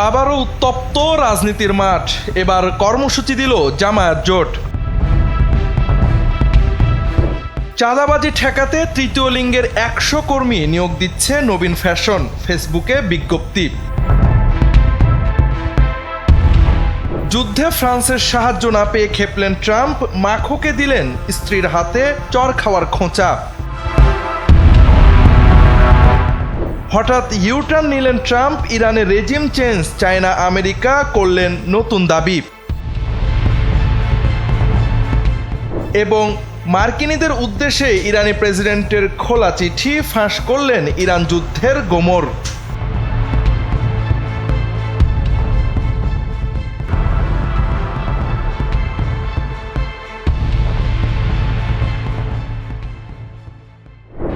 আবারও উত্তপ্ত রাজনীতির মাঠ। এবার কর্মসূচি দিল জামায়াত জোট। চাঁদাবাজি ঠেকাতে তৃতীয় লিঙ্গের ১০০ কর্মী নিয়োগ দিচ্ছে নবীন ফ্যাশন, ফেসবুকে বিজ্ঞপ্তি। যুদ্ধে ফ্রান্সের সাহায্য না পেয়ে খেপলেন ট্রাম্প, মাখোকে দিলেন স্ত্রীর হাতে চর খাওয়ার খোঁচা। হঠাৎ ইউটার্ন নিলেন ট্রাম্প, ইরানে রেজিম চেঞ্জ, চায়না আমেরিকা করলেন নতুন দাবি। এবং মার্কিনীদের উদ্দেশ্যে ইরানি প্রেসিডেন্টের খোলা চিঠি, ফাঁস করলেন ইরান যুদ্ধের গোমর।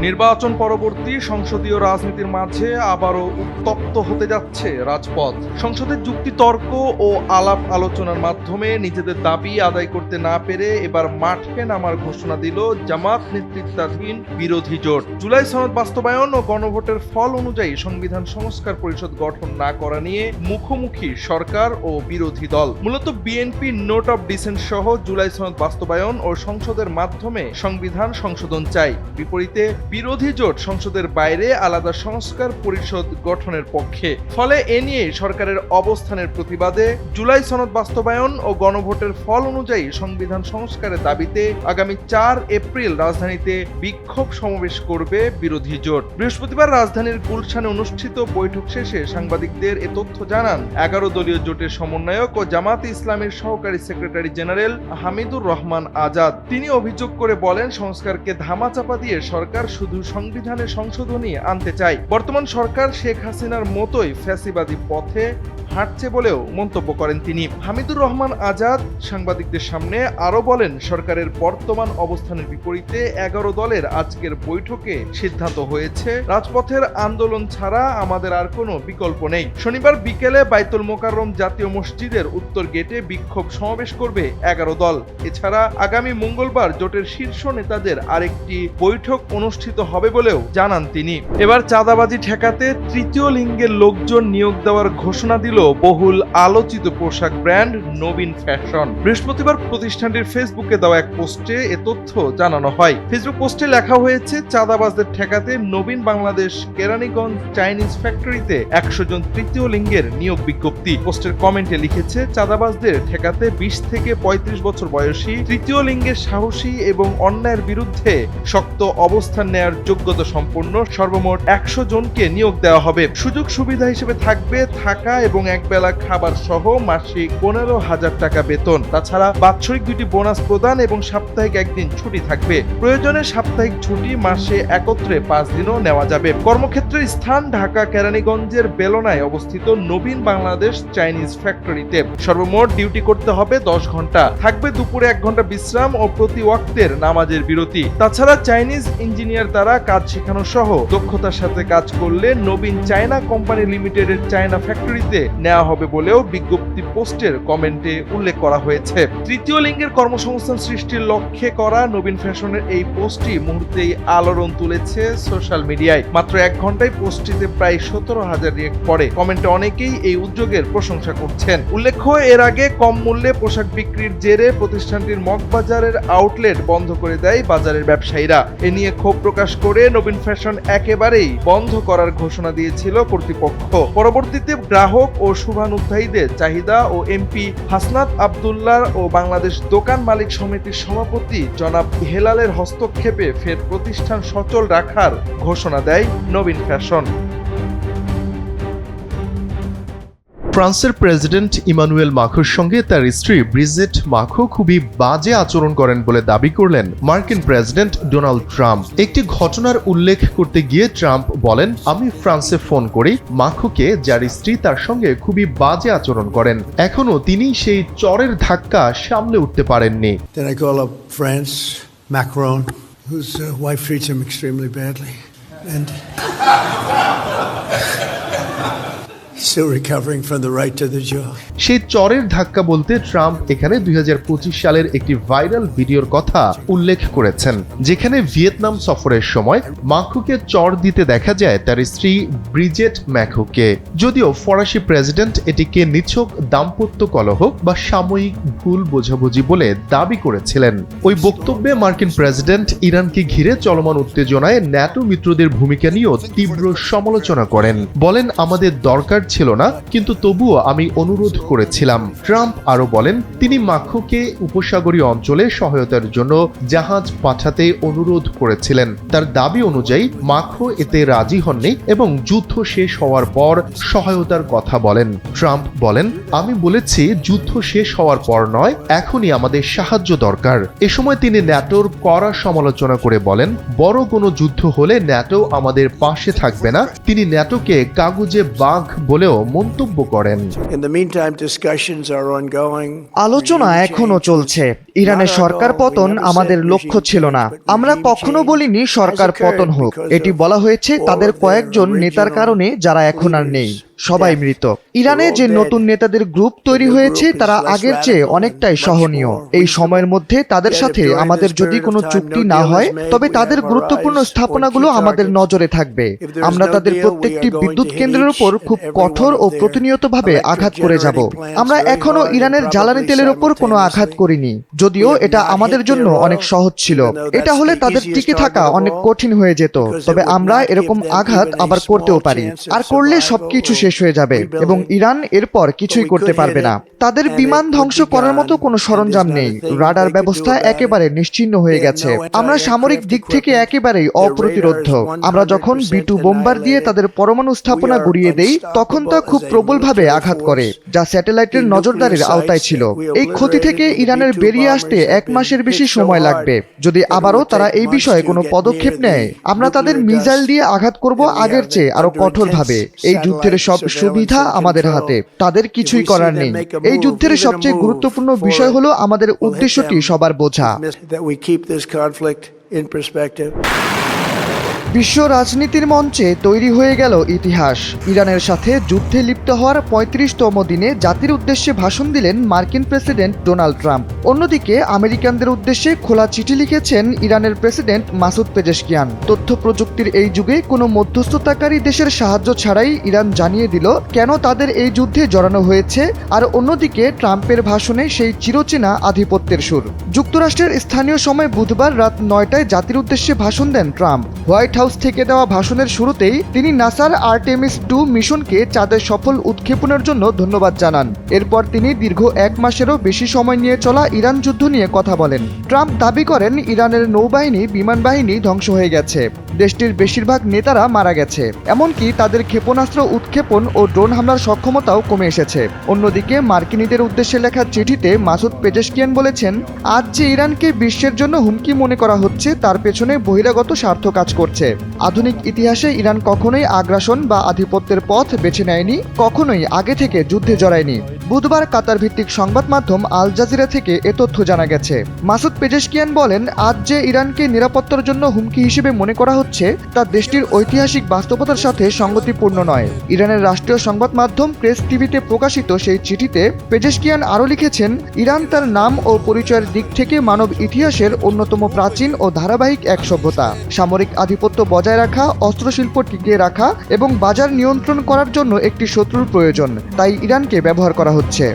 নির্বাচন পরবর্তী সংসদীয় রাজনীতির মাঝে আবারও উত্তপ্ত হতে যাচ্ছে রাজপথ। সংসদের যুক্তিতর্ক ও আলাপ আলোচনার মাধ্যমে নিজেদের দাবি আদায় করতে না পেরে এবার মাঠে নামার ঘোষণা দিল জামাত নেতৃত্বাধীন বিরোধী জোট। জুলাই সনদ বাস্তবায়ন ও গণভোটের ফল অনুযায়ী সংবিধান সংস্কার পরিষদ গঠন না করা নিয়ে মুখোমুখি সরকার ও বিরোধী দল। মূলত বিএনপি নোট অব ডিসেন্ট সহ জুলাই সনদ বাস্তবায়ন ও সংসদের মাধ্যমে সংবিধান সংশোধন চায়। বিপরীতে বিরোধী জোট সংসদের বাইরে আলাদা সংস্কার পরিষদ গঠনের পক্ষে। ফলে এ নিয়ে সরকারের অবস্থানের প্রতিবাদে জুলাই সনদ বাস্তবায়ন ও গণভোটের ফল অনুযায়ী সংবিধান সংস্কারের দাবিতে আগামী ৪ এপ্রিল রাজধানীতে বিক্ষোভ সমাবেশ করবে বিরোধী জোট। বৃহস্পতিবার রাজধানীর গুলশানে অনুষ্ঠিত বৈঠক শেষে সাংবাদিকদের এ তথ্য জানান ১১ দলীয় জোটের সমন্বয়ক ও জামাতে ইসলামের সহকারী সেক্রেটারি জেনারেল হামিদুর রহমান আজাদ। তিনি অভিযোগ করে বলেন, সংস্কারকে ধামাচাপা দিয়ে সরকার শুধু সংবিধানের সংশোধনী আনতে চায়। বর্তমান সরকার শেখ হাসিনার মতোই ফ্যাসিবাদী পথে হাঁটছে বলেও মন্তব্য করেন তিনি। হামিদুর রহমান আজাদ সাংবাদিকদের সামনে আরো বলেন, সরকারের বর্তমান অবস্থানের বিপরীতে ১১ দলের আজকের বৈঠকে সিদ্ধান্ত হয়েছে রাজপথের আন্দোলন ছাড়া আমাদের আর কোনো বিকল্প নেই। শনিবার বিকেলে বাইতুল মোকাররম জাতীয় মসজিদের উত্তর গেটে বিক্ষোভ সমাবেশ করবে ১১ দল। এছাড়া আগামী মঙ্গলবার জোটের শীর্ষ নেতাদের আরেকটি বৈঠক অনুষ্ঠিত হবে বলেও জানান তিনি। এবার চাঁদাবাজি ঠেকাতে তৃতীয় লিঙ্গের লোকজন নিয়োগ দেওয়ার ঘোষণা দিল বহুল আলোচিত পোশাক ব্র্যান্ড নবীন ফ্যাশন। বৃহস্পতিবার প্রতিষ্ঠানটির ফেসবুকে দেওয়া এক পোস্টে এ তথ্য জানানো হয়। ফেসবুক পোস্টে লেখা হয়েছে, চাঁদাবাজদের ঠেকাতে নবীন বাংলাদেশ কেরানীগঞ্জ চাইনিজ ফ্যাক্টরিতে ১০০ জন তৃতীয় লিঙ্গের নিয়োগ বিজ্ঞপ্তি। পোস্টের কমেন্টে লিখেছে, চাঁদাবাজদের ঠেকাতে ২০ থেকে ৩৫ বছর বয়সী তৃতীয় লিঙ্গের সাহসী এবং অন্যায়ের বিরুদ্ধে শক্ত অবস্থান নেয়ার যোগ্যতা সম্পন্ন সর্বমোট ১০০ জনকে নিয়োগ দেওয়া হবে। সুযোগ সুবিধা হিসেবে থাকবে থাকা এবং একবেলা খাবার সহ মাসিক ১৫,০০০ টাকা বেতন। তাছাড়া বাৎসরিক ২টি বোনাস প্রদান এবং সাপ্তাহিক ১ দিন ছুটি থাকবে। প্রয়োজনে সাপ্তাহিক ছুটি মাসে একত্রে ৫ দিনও নেওয়া যাবে। কর্মক্ষেত্রের স্থান ঢাকা কেরানীগঞ্জের বেলনায় অবস্থিত নবীন বাংলাদেশ চাইনিজ ফ্যাক্টরিতে। সর্বমোট ডিউটি করতে হবে ১০ ঘন্টা। থাকবে দুপুরে ১ ঘন্টা বিশ্রাম ও প্রতি ওয়াক্তের নামাজের বিরতি। তাছাড়া চাইনিজ ইঞ্জিনিয়ার দ্বারা কাজ শেখানো সহ দক্ষতার সাথে কাজ করলে নবীন চায়না কোম্পানি লিমিটেডের চায়না ফ্যাক্টরিতে নেওয়া হবে বলেও বিজ্ঞপ্তি পোস্টের কমেন্টে উল্লেখ করা হয়েছে। তৃতীয় লিঙ্গের কর্মসংস্থান সৃষ্টির লক্ষ্যে করা নবীন ফ্যাশনের এই পোস্টটি মুহূর্তেই আলোড়ন তুলেছে সোশ্যাল মিডিয়ায়। মাত্র ১ ঘন্টায় পোস্টটিতে প্রায় ১৭,০০০ রিয়েক্ট পড়ে। কমেন্টে অনেকেই এই উদ্যোগের প্রশংসা করছেন। উল্লেখ্য, এর আগে কম মূল্যে পোশাক বিক্রির জেরে প্রতিষ্ঠানটির মগবাজারের আউটলেট বন্ধ করে দেয় বাজারের ব্যবসায়ীরা। এ নিয়ে ক্ষোভ প্রকাশ করে নবীন ফ্যাশন একেবারেই বন্ধ করার ঘোষণা দিয়েছিল কর্তৃপক্ষ। পরবর্তীতে গ্রাহক ও শুভানুধ্যায়ীদের চাহিদা ও এমপি হাসনাত আব্দুল্লাহ ও বাংলাদেশ দোকান মালিক সমিতির সভাপতি জনাব হেলালের হস্তক্ষেপে ফের প্রতিষ্ঠান সচল রাখার ঘোষণা দেয় নবীন ফ্যাশন। ফ্রান্সের প্রেসিডেন্ট ইমানুয়েল মাখোর সঙ্গে তার স্ত্রী ব্রিজেট মাখো খুবই বাজে আচরণ করেন বলে দাবি করলেন মার্কিন প্রেসিডেন্ট ডোনাল্ড ট্রাম্প। একটি ঘটনার উল্লেখ করতে গিয়ে ট্রাম্প বলেন, আমি ফ্রান্সে ফোন করি মাখোকে, যার স্ত্রী তার সঙ্গে খুবই বাজে আচরণ করেন। এখনো তিনি সেই চরের ধাক্কা সামলে উঠতে পারেননি। Then I call up France, Macron, whose wife treats him extremely badly. And Still recovering from the right to the jaw. সেই চরের ধাক্কা বলতে ট্রাম্প এখানে 2025 সালের একটি ভাইরাল ভিডিওর কথা উল্লেখ করেছেন, যেখানে ভিয়েতনাম সফরের সময় মাখোকে চর দিতে দেখা যায় তার স্ত্রী ব্রিজেট ম্যাখোকে। যদিও ফরাসি প্রেসিডেন্ট এটিকে নিছক দাম্পত্য কলহ বা সাময়িক ভুল বোঝাবুঝি বলে দাবি করেছিলেন। ওই বক্তব্যে মার্কিন প্রেসিডেন্ট ইরানকে ঘিরে চলমান উত্তেজনায় ন্যাটো মিত্রদের ভূমিকা নিয়েও তীব্র সমালোচনা করেন। বলেন, আমাদের দরকার ছিল না, কিন্তু তবুও আমি অনুরোধ করেছিলাম। ট্রাম্প আরো বলেন, তিনি মাখোকে উপসাগরীয় অঞ্চলে সহায়তার জন্য জাহাজ পাঠাতে অনুরোধ করেছিলেন। তার দাবি অনুযায়ী মাখো এতে রাজি হননি এবং যুদ্ধ শেষ হওয়ার পর সহায়তার কথা বলেন। ট্রাম্প বলেন, আমি বলেছি যুদ্ধ শেষ হওয়ার পর নয়, এখনই আমাদের সাহায্য দরকার। এ সময় তিনি ন্যাটোর কড়া সমালোচনা করে বলেন, বড় কোনো যুদ্ধ হলে ন্যাটো আমাদের পাশে থাকবে না। তিনি ন্যাটোকে কাগুজে বাঘ বলেও মন্তব্য করেন। আলোচনা এখনো চলছে। ইরানের সরকার পতন আমাদের লক্ষ্য ছিল না। আমরা কখনো বলিনি সরকার পতন হোক। এটি বলা হয়েছে তাদের কয়েকজন নেতার কারণে, যারা এখন আর নেই। সবাই মৃত। ইরানে যে নতুন নেতাদের গ্রুপ তৈরি হয়েছে তারা আগের চেয়ে অনেকটাই সহনীয়। এই সময়ের মধ্যে তাদের সাথে আমাদের যদি কোনো চুক্তি না হয়, তবে তাদের গুরুত্বপূর্ণ স্থাপনাগুলো আমাদের নজরে থাকবে। আমরা তাদের প্রত্যেকটি বিদ্যুৎ কেন্দ্রের উপর খুব কঠোর ও প্রতিনিয়তভাবে আঘাত করে যাব। আমরা এখনো ইরানের জ্বালানি তেলের উপর কোনো আঘাত করিনি, যদিও এটা আমাদের জন্য অনেক সহজ ছিল। এটা হলে তাদের টিকে থাকা অনেক কঠিন হয়ে যেত। তবে আমরা এরকম আঘাত আবার করতেও পারি, আর করলে সবকিছু শেষ হয়ে যাবে এবং ইরান এরপর কিছুই করতে পারবে না। তাদের বিমান ধ্বংস করার মতো কোনো সরঞ্জাম নেই। রাডার ব্যবস্থা একেবারে নিশ্চিহ্ন হয়ে গেছে। আমরা সামরিক দিক থেকে একেবারেই অপ্রতিরোধ্য। আমরা যখন B2 বোম্বার দিয়ে তাদের পরমাণু স্থাপনা গুড়িয়ে দেই, তখন তা খুব প্রবলভাবে আঘাত করে, যা স্যাটেলাইটের নজরদারির আওতায় ছিল। এই ক্ষতি থেকে ইরানের বেরিয়ে আসতে 1 মাসের বেশি সময় লাগবে। যদি আবারও তারা এই বিষয়ে কোনো পদক্ষেপ নেয়, আমরা তাদের মিসাইল দিয়ে আঘাত করব আগের চেয়ে আরো কঠোরভাবে। এই যুদ্ধের সব সুবিধা আমাদের হাতে, তাদের কিছুই করার নেই। এই যুদ্ধের সবচেয়ে গুরুত্বপূর্ণ বিষয় হলো আমাদের উদ্দেশ্যটি সবার বোঝা। বিশ্ব রাজনীতির মঞ্চে তৈরি হয়ে গেল ইতিহাস। ইরানের সাথে যুদ্ধে লিপ্ত হওয়ার 35তম দিনে জাতির উদ্দেশ্যে ভাষণ দিলেন মার্কিন প্রেসিডেন্ট ডোনাল্ড ট্রাম্প। অন্যদিকে আমেরিকানদের উদ্দেশ্যে খোলা চিঠি লিখেছেন ইরানের প্রেসিডেন্ট মাসুদ পেজেশকিয়ান। তথ্য প্রযুক্তির এই যুগে কোনো মধ্যস্থতাকারী দেশের সাহায্য ছাড়াই ইরান জানিয়ে দিল কেন তাদের এই যুদ্ধে জড়ানো হয়েছে। আর অন্যদিকে ট্রাম্পের ভাষণে সেই চিরচেনা আধিপত্যের সুর। যুক্তরাষ্ট্রের স্থানীয় সময় বুধবার রাত 9টায় জাতির উদ্দেশ্যে ভাষণ দেন ট্রাম্প। হোয়াইট হাউস থেকে দেওয়া ভাষণের শুরুতেই তিনি নাসার আর্টেমিস 2 মিশনকে চাঁদের সফল উৎক্ষেপণের জন্য ধন্যবাদ জানান। এরপর তিনি দীর্ঘ 1 মাসেরও বেশি সময় নিয়ে চলা ইরান যুদ্ধ নিয়ে কথা বলেন। ট্রাম্প দাবি করেন ইরানের নৌবাহিনী, বিমান বাহিনী ধ্বংস হয়ে গেছে। দেশটির বেশিরভাগ নেতারা মারা গেছে। এমনকি তাদের ক্ষেপণাস্ত্র উৎক্ষেপণ ও ড্রোন হামলার সক্ষমতাও কমে এসেছে। অন্যদিকে মার্কিনীদের উদ্দেশ্যে লেখা চিঠিতে মাসুদ পেজেশকিয়ান বলেছেন, আজ যে ইরানকে বিশ্বের জন্য হুমকি মনে করা হচ্ছে, তার পেছনে বহিরাগত স্বার্থ কাজ করছে। আধুনিক ইতিহাসে ইরান কখনোই আগ্রাসন বা আধিপত্যের পথ বেছে নেয়নি, কখনোই আগে থেকে যুদ্ধে জড়ায়নি। বুধবার কাতার ভিত্তিক সংবাদ মাধ্যম আল জাজিরা থেকে এ তথ্য জানা গেছে। মাসুদ পেজেশকিয়ান বলেন, আজ যে ইরানকে নিরাপত্তার জন্য হুমকি হিসেবে মনে করা হচ্ছে, তা দেশটির ঐতিহাসিক বাস্তবতার সাথে সঙ্গতিপূর্ণ নয়। ইরানের রাষ্ট্রীয় সংবাদ মাধ্যম প্রেস টিভিতে প্রকাশিত সেই চিঠিতে পেজেশকিয়ান আরও লিখেছেন, ইরান তার নাম ও পরিচয়ের দিক থেকে মানব ইতিহাসের অন্যতম প্রাচীন ও ধারাবাহিক এক সভ্যতা। সামরিক আধিপত্য বজায় রাখা, অস্ত্রশিল্প টিকিয়ে রাখা এবং বাজার নিয়ন্ত্রণ করার জন্য একটি শত্রুর প্রয়োজন, তাই ইরানকে ব্যবহার করা হচ্ছে।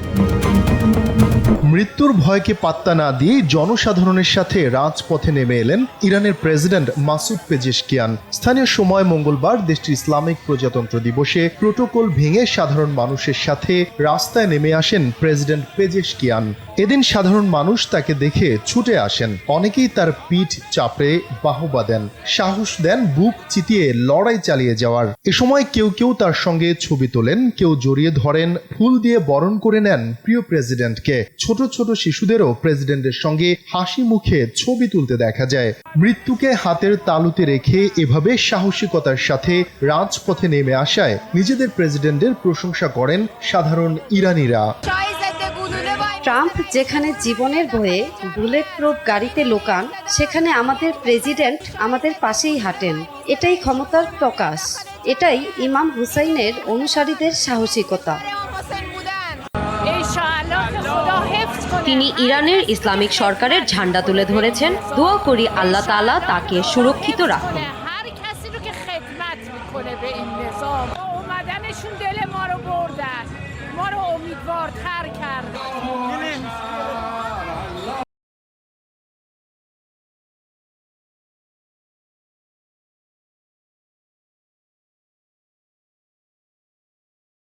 মৃত্যুর ভয়কে পাত্তা না দিয়ে জনসাধারণের সাথে রাজপথে নেমে এলেন ইরানের প্রেসিডেন্ট মাসুদ পেজেশকিয়ান। স্থানীয় সময় মঙ্গলবার দেশটির ইসলামিক প্রজাতন্ত্র দিবসে প্রোটোকল ভেঙে সাধারণ মানুষের সাথে রাস্তায় নেমে আসেন প্রেসিডেন্ট পেজেশকিয়ান। এদিন সাধারণ মানুষ তাকে দেখে ছুটে আসেন। অনেকেই তার পিঠ চাপড়ে বাহবা দেন, সাহস দেন বুক চিতিয়ে লড়াই চালিয়ে যাওয়ার। এ সময় কেউ কেউ তার সঙ্গে ছবি তোলেন, কেউ জড়িয়ে ধরেন, ফুল দিয়ে বরণ করে নেন প্রিয় প্রেসিডেন্টকে। ছোট ছোট শিশুদেরও প্রেসিডেন্টের সঙ্গে হাসি মুখে ছবি তুলতে দেখা যায়। মৃত্যুকে হাতের তালুতে রেখে এভাবে সাহসিকতার সাথে রাজপথে নেমে আসায় নিজেদের প্রেসিডেন্টের প্রশংসা করেন সাধারণ ইরানিরা। ট্রাম্প যেখানে জীবনের ভয়ে বুলেট প্রুফ গাড়িতে লোকান, সেখানে আমাদের প্রেসিডেন্ট আমাদের পাশেই হাঁটেন। এটাই ক্ষমতার প্রকাশ। এটাই ইমাম হুসাইনের অনুসারীদের সাহসিকতা। তিনি ইরানের ইসলামিক সরকারের ঝান্ডা তুলে ধরেছেন। দোয়া করি আল্লাহ তাআলা তাকে সুরক্ষিত রাখুন। اومدنشون دل ما رو بردن، ما رو امیدوارتر کرد.